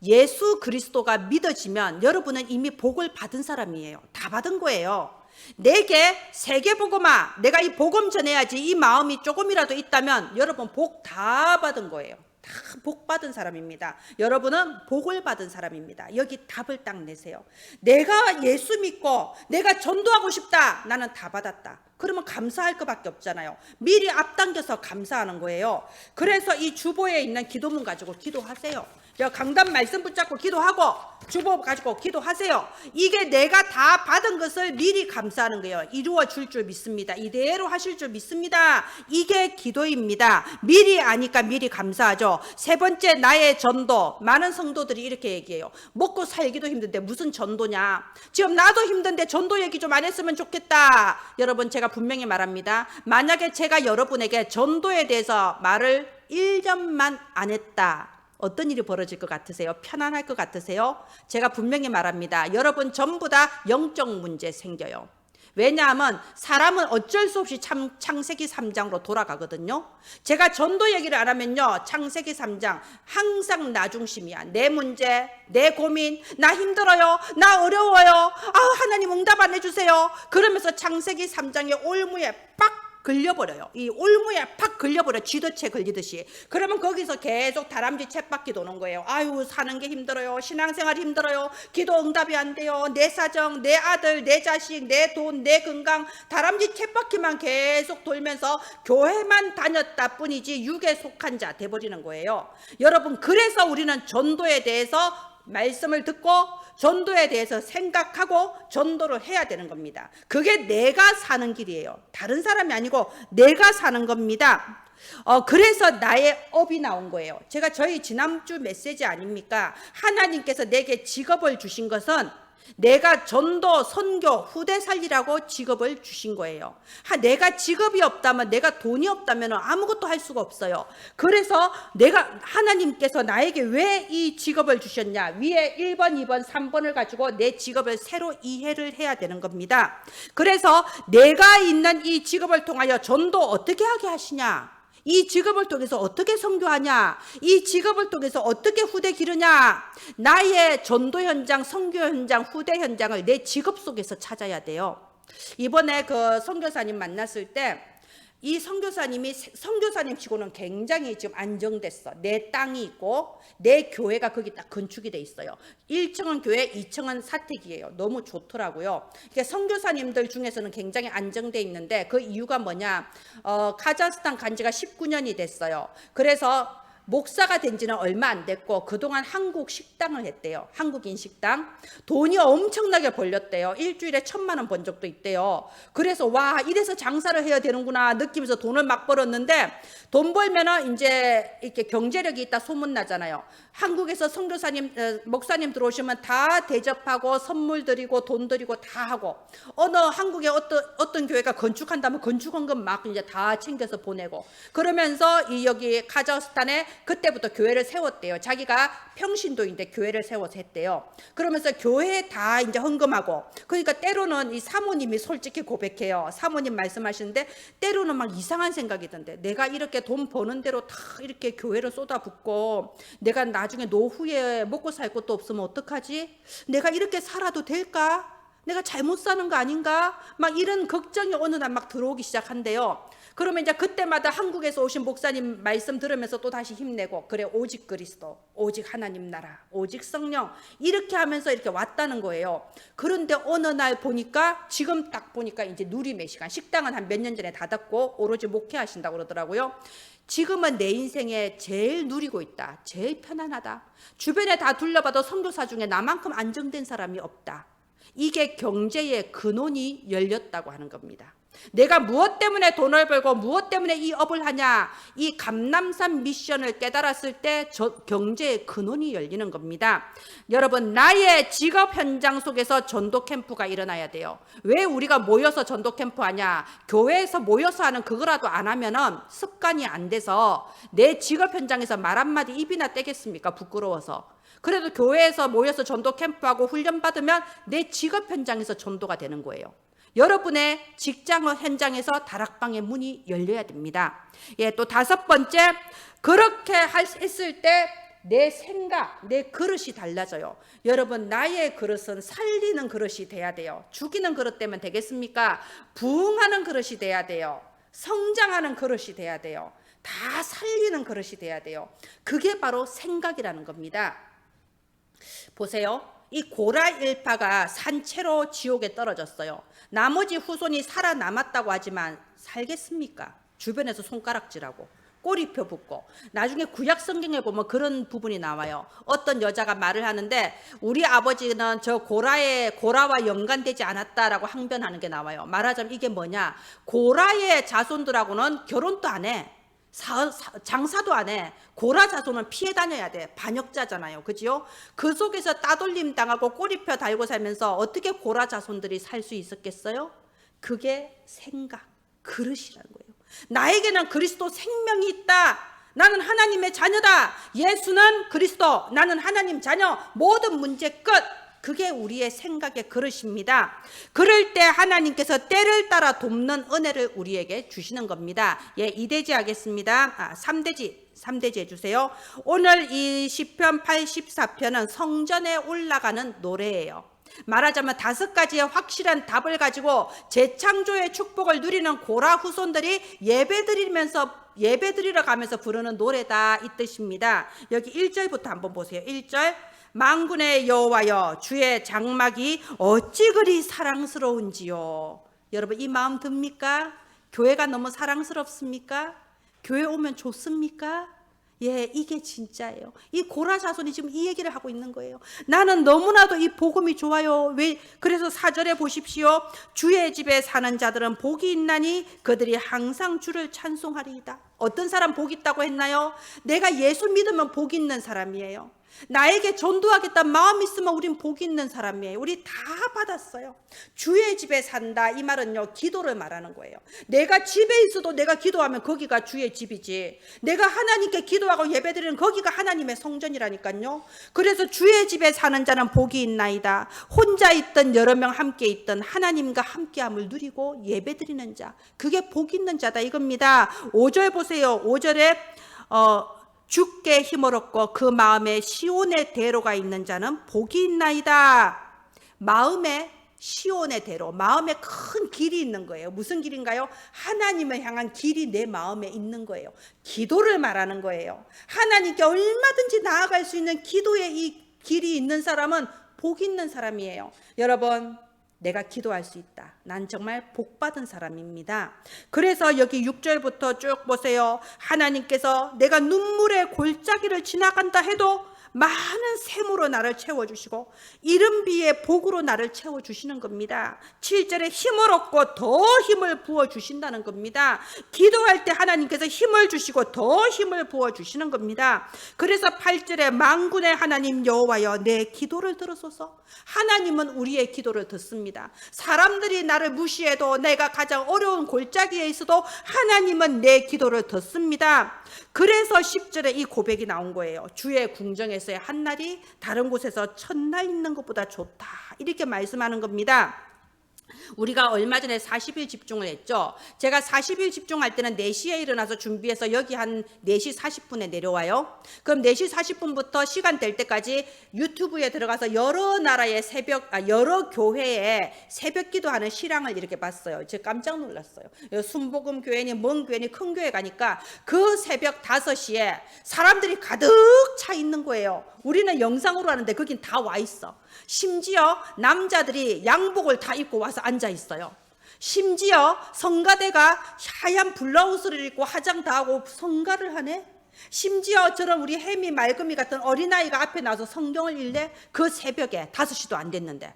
예수 그리스도가 믿어지면 여러분은 이미 복을 받은 사람이에요. 다 받은 거예요. 내게 세계복음아, 내가 이 복음 전해야지 이 마음이 조금이라도 있다면 여러분 복 다 받은 거예요. 다 복 받은 사람입니다. 여러분은 복을 받은 사람입니다. 여기 답을 딱 내세요. 내가 예수 믿고 내가 전도하고 싶다. 나는 다 받았다. 그러면 감사할 것밖에 없잖아요. 미리 앞당겨서 감사하는 거예요. 그래서 이 주보에 있는 기도문 가지고 기도하세요. 강단 말씀 붙잡고 기도하고 주보 가지고 기도하세요. 이게 내가 다 받은 것을 미리 감사하는 거예요. 이루어 줄 줄 믿습니다. 이대로 하실 줄 믿습니다. 이게 기도입니다. 미리 아니까 미리 감사하죠. 세 번째, 나의 전도. 많은 성도들이 이렇게 얘기해요. 먹고 살기도 힘든데 무슨 전도냐. 지금 나도 힘든데 전도 얘기 좀 안 했으면 좋겠다. 여러분, 제가 분명히 말합니다. 만약에 제가 여러분에게 전도에 대해서 말을 1년만 안 했다, 어떤 일이 벌어질 것 같으세요? 편안할 것 같으세요? 제가 분명히 말합니다. 여러분 전부 다 영적 문제 생겨요. 왜냐하면 사람은 어쩔 수 없이 창세기 3장으로 돌아가거든요. 제가 전도 얘기를 안 하면요, 창세기 3장 항상 나 중심이야. 내 문제, 내 고민, 나 힘들어요, 나 어려워요, 하나님 응답 안 해주세요. 그러면서 창세기 3장의 올무에 빡 걸려버려요. 이 올무에 팍 걸려버려. 쥐도채 걸리듯이. 그러면 거기서 계속 다람쥐 쳇바퀴 도는 거예요. 아유, 사는 게 힘들어요. 신앙생활 힘들어요. 기도 응답이 안 돼요. 내 사정, 내 아들, 내 자식, 내 돈, 내 건강, 다람쥐 쳇바퀴만 계속 돌면서 교회만 다녔다 뿐이지 육에 속한 자 돼버리는 거예요. 여러분, 그래서 우리는 전도에 대해서 말씀을 듣고 전도에 대해서 생각하고 전도를 해야 되는 겁니다. 그게 내가 사는 길이에요. 다른 사람이 아니고 내가 사는 겁니다. 그래서 나의 업이 나온 거예요. 제가 저희 지난주 메시지 아닙니까? 하나님께서 내게 직업을 주신 것은 내가 전도, 선교, 후대 살리라고 직업을 주신 거예요. 내가 직업이 없다면, 내가 돈이 없다면 아무것도 할 수가 없어요. 그래서 하나님께서 나에게 왜 이 직업을 주셨냐? 위에 1번, 2번, 3번을 가지고 내 직업을 새로 이해를 해야 되는 겁니다. 그래서 내가 있는 이 직업을 통하여 전도 어떻게 하게 하시냐? 이 직업을 통해서 어떻게 선교하냐? 이 직업을 통해서 어떻게 후대 기르냐? 나의 전도 현장, 선교 현장, 후대 현장을 내 직업 속에서 찾아야 돼요. 이번에 그 선교사님 만났을 때 이 선교사님이 선교사님 치고는 굉장히 지금 안정됐어. 내 땅이 있고 내 교회가 거기 딱 건축이 돼 있어요. 1층은 교회, 2층은 사택이에요. 너무 좋더라고요. 선교사님들 중에서는 굉장히 안정돼 있는데 그 이유가 뭐냐? 카자흐스탄 간 지가 19년이 됐어요. 그래서 목사가 된 지는 얼마 안 됐고 그동안 한국 식당을 했대요. 한국인 식당. 돈이 엄청나게 벌렸대요. 일주일에 1,000만 원 번 적도 있대요. 그래서 와, 이래서 장사를 해야 되는구나 느끼면서 돈을 막 벌었는데, 돈 벌면은 이제 이렇게 경제력이 있다 소문 나잖아요. 한국에서 선교사님, 목사님 들어오시면 다 대접하고 선물 드리고 돈 드리고 다 하고, 한국에 어떤 교회가 건축한다면 건축헌금 막 이제 다 챙겨서 보내고, 그러면서 여기 카자흐스탄에 그때부터 교회를 세웠대요. 자기가 평신도인데 교회를 세워서 했대요. 그러면서 교회에 다 이제 헌금하고, 그러니까 때로는 이 사모님이 솔직히 고백해요. 사모님 말씀하시는데 때로는 막 이상한 생각이 든대. 내가 이렇게 돈 버는 대로 다 이렇게 교회를 쏟아붓고 내가 나중에 노후에 먹고 살 것도 없으면 어떡하지? 내가 이렇게 살아도 될까? 내가 잘못 사는 거 아닌가? 막 이런 걱정이 어느 날 막 들어오기 시작한대요. 그러면 이제 그때마다 한국에서 오신 목사님 말씀 들으면서 또 다시 힘내고, 그래, 오직 그리스도, 오직 하나님 나라, 오직 성령, 이렇게 하면서 이렇게 왔다는 거예요. 그런데 어느 날 보니까, 지금 딱 보니까 이제 누림의 시간, 식당은 한 몇 년 전에 닫았고 오로지 목회하신다고 그러더라고요. 지금은 내 인생에 제일 누리고 있다. 제일 편안하다. 주변에 다 둘러봐도 선교사 중에 나만큼 안정된 사람이 없다. 이게 경제의 근원이 열렸다고 하는 겁니다. 내가 무엇 때문에 돈을 벌고 무엇 때문에 이 업을 하냐, 이 감람산 미션을 깨달았을 때 경제의 근원이 열리는 겁니다. 여러분, 나의 직업 현장 속에서 전도 캠프가 일어나야 돼요. 왜 우리가 모여서 전도 캠프 하냐? 교회에서 모여서 하는 그거라도 안 하면은 습관이 안 돼서 내 직업 현장에서 말 한마디 입이나 떼겠습니까? 부끄러워서. 그래도 교회에서 모여서 전도 캠프하고 훈련 받으면 내 직업 현장에서 전도가 되는 거예요. 여러분의 직장 현장에서 다락방의 문이 열려야 됩니다. 또 5번째, 그렇게 했을 때 내 생각, 내 그릇이 달라져요. 여러분, 나의 그릇은 살리는 그릇이 돼야 돼요. 죽이는 그릇 되면 되겠습니까? 부흥하는 그릇이 돼야 돼요. 성장하는 그릇이 돼야 돼요. 다 살리는 그릇이 돼야 돼요. 그게 바로 생각이라는 겁니다. 보세요. 이 고라 일파가 산채로 지옥에 떨어졌어요. 나머지 후손이 살아남았다고 하지만 살겠습니까? 주변에서 손가락질하고 꼬리표 붙고, 나중에 구약 성경에 보면 그런 부분이 나와요. 어떤 여자가 말을 하는데 우리 아버지는 저 고라와 연관되지 않았다라고 항변하는 게 나와요. 말하자면 이게 뭐냐, 고라의 자손들하고는 결혼도 안 해, 장사도 안 해. 고라 자손은 피해 다녀야 돼. 반역자잖아요, 그죠? 그 속에서 따돌림 당하고 꼬리표 달고 살면서 어떻게 고라 자손들이 살 수 있었겠어요? 그게 생각, 그릇이라는 거예요. 나에게는 그리스도 생명이 있다, 나는 하나님의 자녀다, 예수는 그리스도, 나는 하나님 자녀, 모든 문제 끝. 그게 우리의 생각의 그릇입니다. 그럴 때 하나님께서 때를 따라 돕는 은혜를 우리에게 주시는 겁니다. 예, 2대지 하겠습니다. 3대지 해주세요. 오늘 이 시편 84편은 성전에 올라가는 노래예요. 말하자면 5가지의 확실한 답을 가지고 재창조의 축복을 누리는 고라 후손들이 예배드리러 가면서 부르는 노래다, 이 뜻입니다. 여기 1절부터 한번 보세요. 1절, 만군의 여호와여, 주의 장막이 어찌 그리 사랑스러운지요. 여러분, 이 마음 듭니까? 교회가 너무 사랑스럽습니까? 교회 오면 좋습니까? 예, 이게 진짜예요. 이 고라 자손이 지금 이 얘기를 하고 있는 거예요. 나는 너무나도 이 복음이 좋아요. 왜? 그래서 4절에 보십시오. 주의 집에 사는 자들은 복이 있나니 그들이 항상 주를 찬송하리이다. 어떤 사람 복 있다고 했나요? 내가 예수 믿으면 복 있는 사람이에요. 나에게 전도하겠다는 마음 있으면 우린 복 있는 사람이에요. 우리 다 받았어요. 주의 집에 산다, 이 말은요, 기도를 말하는 거예요. 내가 집에 있어도 내가 기도하면 거기가 주의 집이지, 내가 하나님께 기도하고 예배드리는 거기가 하나님의 성전이라니까요. 그래서 주의 집에 사는 자는 복이 있나이다. 혼자 있든 여러 명 함께 있든 하나님과 함께함을 누리고 예배드리는 자, 그게 복 있는 자다, 이겁니다. 5절 보세요. 5절에 주께 힘을 얻고 그 마음에 시온의 대로가 있는 자는 복이 있나이다. 마음에 시온의 대로, 마음에 큰 길이 있는 거예요. 무슨 길인가요? 하나님을 향한 길이 내 마음에 있는 거예요. 기도를 말하는 거예요. 하나님께 얼마든지 나아갈 수 있는 기도의 이 길이 있는 사람은 복 있는 사람이에요. 여러분, 내가 기도할 수 있다, 난 정말 복받은 사람입니다. 그래서 여기 6절부터 쭉 보세요. 하나님께서 내가 눈물의 골짜기를 지나간다 해도 많은 샘으로 나를 채워주시고 이른비의 복으로 나를 채워주시는 겁니다. 7절에 힘을 얻고 더 힘을 부어주신다는 겁니다. 기도할 때 하나님께서 힘을 주시고 더 힘을 부어주시는 겁니다. 그래서 8절에 만군의 하나님 여호와여, 내 기도를 들으소서. 하나님은 우리의 기도를 듣습니다. 사람들이 나를 무시해도, 내가 가장 어려운 골짜기에 있어도 하나님은 내 기도를 듣습니다. 그래서 10절에 이 고백이 나온 거예요. 주의 궁정에서의 한 날이 다른 곳에서 천날 있는 것보다 좋다, 이렇게 말씀하는 겁니다. 우리가 얼마 전에 40일 집중을 했죠. 제가 40일 집중할 때는 4시에 일어나서 준비해서 여기 한 4시 40분에 내려와요. 그럼 4시 40분부터 시간 될 때까지 유튜브에 들어가서 여러 나라의 여러 교회에 새벽 기도하는 실황을 이렇게 봤어요. 제가 깜짝 놀랐어요. 순복음 교회니 먼 교회니 큰 교회 가니까 그 새벽 5시에 사람들이 가득 차 있는 거예요. 우리는 영상으로 하는데 거긴 다 와 있어. 심지어 남자들이 양복을 다 입고 와서 앉아 있어요. 심지어 성가대가 하얀 블라우스를 입고 화장 다 하고 성가를 하네. 심지어 저런 우리 혜미 맑음이 같은 어린아이가 앞에 나와서 성경을 읽네. 그 새벽에 5시도 안 됐는데.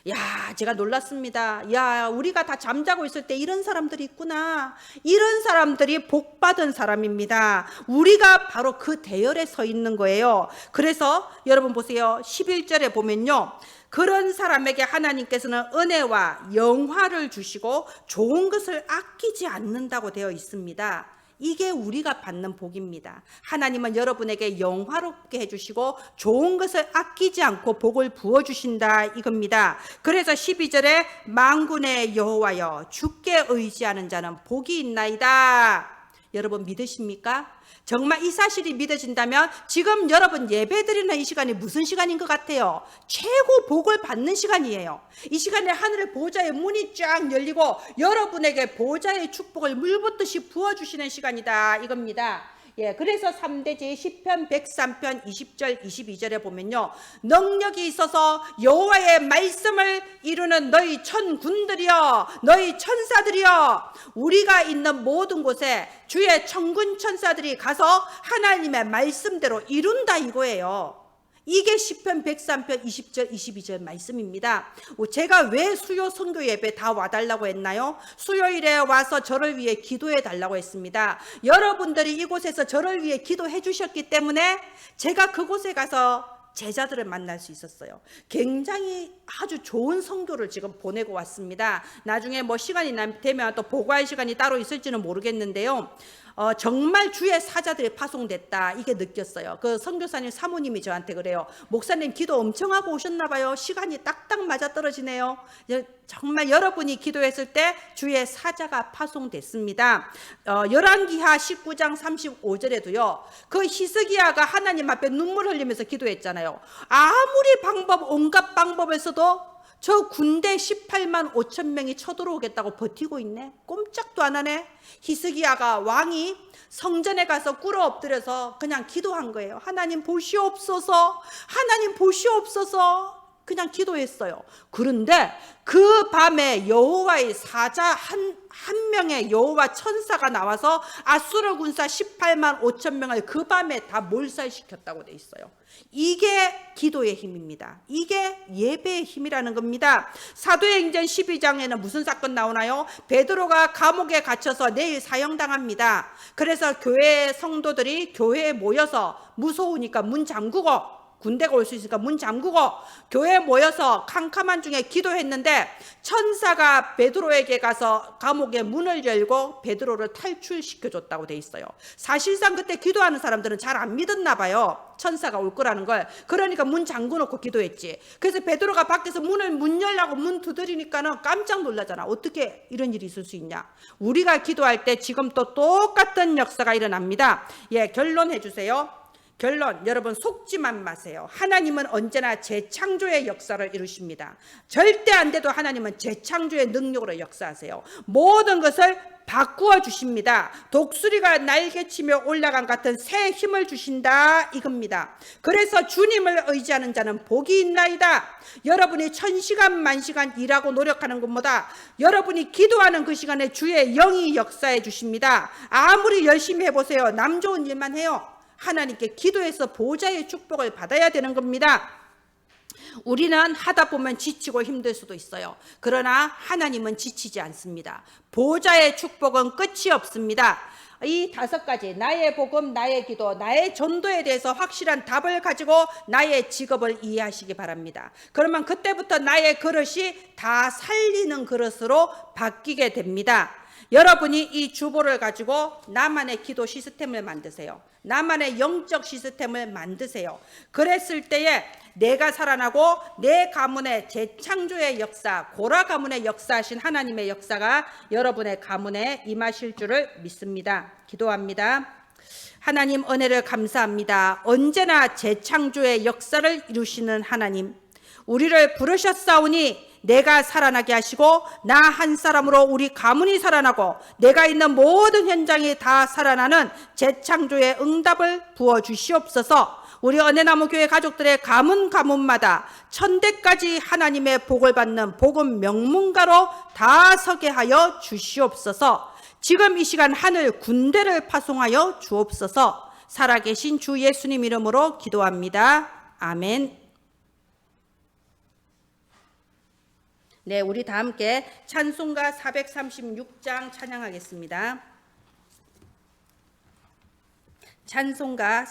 야, 제가 놀랐습니다. 야, 우리가 다 잠자고 있을 때 이런 사람들이 있구나. 이런 사람들이 복받은 사람입니다. 우리가 바로 그 대열에 서 있는 거예요. 그래서 여러분 보세요. 11절에 보면요, 그런 사람에게 하나님께서는 은혜와 영화를 주시고 좋은 것을 아끼지 않는다고 되어 있습니다. 이게 우리가 받는 복입니다. 하나님은 여러분에게 영화롭게 해주시고 좋은 것을 아끼지 않고 복을 부어주신다, 이겁니다. 그래서 12절에 만군의 여호와여, 주께 의지하는 자는 복이 있나이다. 여러분 믿으십니까? 정말 이 사실이 믿어진다면 지금 여러분 예배드리는 이 시간이 무슨 시간인 것 같아요? 최고 복을 받는 시간이에요. 이 시간에 하늘의 보좌의 문이 쫙 열리고 여러분에게 보좌의 축복을 물붓듯이 부어주시는 시간이다, 이겁니다. 예, 그래서 3대지 시편 103편 20절 22절에 보면요, 능력이 있어서 여호와의 말씀을 이루는 너희 천군들이여, 너희 천사들이여, 우리가 있는 모든 곳에 주의 천군 천사들이 가서 하나님의 말씀대로 이룬다 이거예요. 이게 시편 103편 20절 22절 말씀입니다. 제가 왜 수요 선교 예배 다 와달라고 했나요? 수요일에 와서 저를 위해 기도해 달라고 했습니다. 여러분들이 이곳에서 저를 위해 기도해 주셨기 때문에 제가 그곳에 가서 제자들을 만날 수 있었어요. 굉장히 아주 좋은 선교를 지금 보내고 왔습니다. 나중에 뭐 시간이 되면 또 보고할 시간이 따로 있을지는 모르겠는데요. 정말 주의 사자들이 파송됐다, 이게 느꼈어요. 그 선교사님 사모님이 저한테 그래요. 목사님 기도 엄청 하고 오셨나 봐요. 시간이 딱딱 맞아 떨어지네요. 정말 여러분이 기도했을 때 주의 사자가 파송됐습니다. 열왕기하 19장 35절에도요. 그 히스기야가 하나님 앞에 눈물 흘리면서 기도했잖아요. 아무리 온갖 방법을 써도 저 군대 18만 5천 명이 쳐들어오겠다고 버티고 있네. 꼼짝도 안 하네. 히스기야가 왕이 성전에 가서 꿇어 엎드려서 그냥 기도한 거예요. 하나님 보시옵소서, 하나님 보시옵소서, 그냥 기도했어요. 그런데 그 밤에 여호와의 사자 한 명의 여호와 천사가 나와서 아수르 군사 18만 5천 명을 그 밤에 다 몰살시켰다고 돼 있어요. 이게 기도의 힘입니다. 이게 예배의 힘이라는 겁니다. 사도행전 12장에는 무슨 사건 나오나요? 베드로가 감옥에 갇혀서 내일 사형당합니다. 그래서 교회 성도들이 교회에 모여서 무서우니까 문 잠그고, 군대가 올 수 있으니까 문 잠그고 교회에 모여서 캄캄한 중에 기도했는데 천사가 베드로에게 가서 감옥의 문을 열고 베드로를 탈출시켜줬다고 돼 있어요. 사실상 그때 기도하는 사람들은 잘 안 믿었나 봐요. 천사가 올 거라는 걸. 그러니까 문 잠궈놓고 기도했지. 그래서 베드로가 밖에서 문 열라고 문 두드리니까는 깜짝 놀라잖아. 어떻게 이런 일이 있을 수 있냐. 우리가 기도할 때 지금 또 똑같은 역사가 일어납니다. 예, 결론해 주세요. 결론, 여러분 속지만 마세요. 하나님은 언제나 재창조의 역사를 이루십니다. 절대 안 돼도 하나님은 재창조의 능력으로 역사하세요. 모든 것을 바꾸어 주십니다. 독수리가 날개치며 올라간 같은 새 힘을 주신다 이겁니다. 그래서 주님을 의지하는 자는 복이 있나이다. 여러분이 1000시간 만시간 일하고 노력하는 것보다 여러분이 기도하는 그 시간에 주의 영이 역사해 주십니다. 아무리 열심히 해보세요. 남 좋은 일만 해요. 하나님께 기도해서 보좌의 축복을 받아야 되는 겁니다. 우리는 하다 보면 지치고 힘들 수도 있어요. 그러나 하나님은 지치지 않습니다. 보좌의 축복은 끝이 없습니다. 이 5가지, 나의 복음, 나의 기도, 나의 전도에 대해서 확실한 답을 가지고 나의 직업을 이해하시기 바랍니다. 그러면 그때부터 나의 그릇이 다 살리는 그릇으로 바뀌게 됩니다. 여러분이 이 주보를 가지고 나만의 기도 시스템을 만드세요. 나만의 영적 시스템을 만드세요. 그랬을 때에 내가 살아나고 내 가문의 재창조의 역사, 고라 가문의 역사하신 하나님의 역사가 여러분의 가문에 임하실 줄을 믿습니다. 기도합니다. 하나님 은혜를 감사합니다. 언제나 재창조의 역사를 이루시는 하나님, 우리를 부르셨사오니 내가 살아나게 하시고 나 한 사람으로 우리 가문이 살아나고 내가 있는 모든 현장이 다 살아나는 재창조의 응답을 부어주시옵소서. 우리 은혜나무 교회 가족들의 가문마다 천대까지 하나님의 복을 받는 복음 명문가로 다 서게 하여 주시옵소서. 지금 이 시간 하늘 군대를 파송하여 주옵소서. 살아계신 주 예수님 이름으로 기도합니다. 아멘. 네, 우리 다 함께 찬송가 436장 찬양하겠습니다. 찬송가